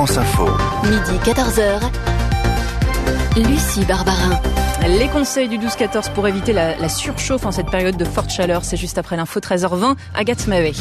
France Info. Midi 14h, Lucie Barbarin. Les conseils du 12-14 pour éviter la surchauffe en cette période de forte chaleur, c'est juste après l'info 13h20, Agathe Mahé.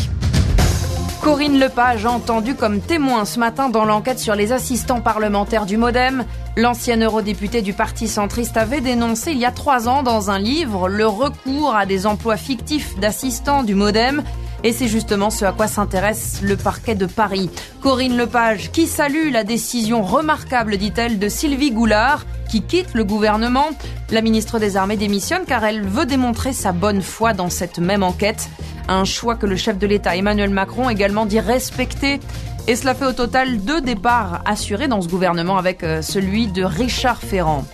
Corinne Lepage, entendue comme témoin ce matin dans l'enquête sur les assistants parlementaires du MoDem. L'ancienne eurodéputée du Parti centriste avait dénoncé il y a 3 ans dans un livre le recours à des emplois fictifs d'assistants du MoDem. Et c'est justement ce à quoi s'intéresse le parquet de Paris. Corinne Lepage, qui salue la décision remarquable, dit-elle, de Sylvie Goulard, qui quitte le gouvernement. La ministre des Armées démissionne car elle veut démontrer sa bonne foi dans cette même enquête. Un choix que le chef de l'État, Emmanuel Macron, également dit respecter. Et cela fait au total 2 départs assurés dans ce gouvernement avec celui de Richard Ferrand.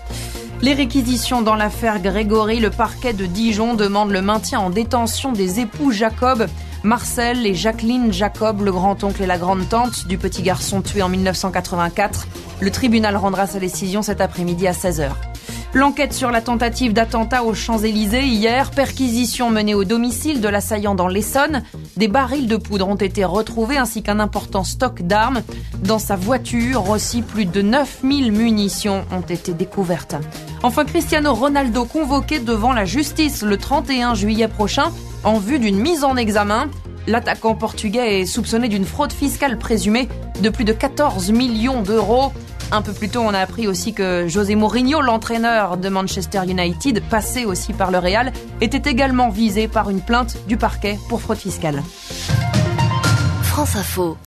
Les réquisitions dans l'affaire Grégory, le parquet de Dijon demande le maintien en détention des époux Jacob, Marcel et Jacqueline Jacob, le grand-oncle et la grande-tante du petit garçon tué en 1984. Le tribunal rendra sa décision cet après-midi à 16h. L'enquête sur la tentative d'attentat aux Champs-Élysées hier, perquisition menée au domicile de l'assaillant dans l'Essonne. Des barils de poudre ont été retrouvés ainsi qu'un important stock d'armes. Dans sa voiture aussi, plus de 9000 munitions ont été découvertes. Enfin, Cristiano Ronaldo convoqué devant la justice le 31 juillet prochain en vue d'une mise en examen. L'attaquant portugais est soupçonné d'une fraude fiscale présumée de plus de 14 millions d'euros. Un peu plus tôt, on a appris aussi que José Mourinho, l'entraîneur de Manchester United, passé aussi par le Real, était également visé par une plainte du parquet pour fraude fiscale. France Info.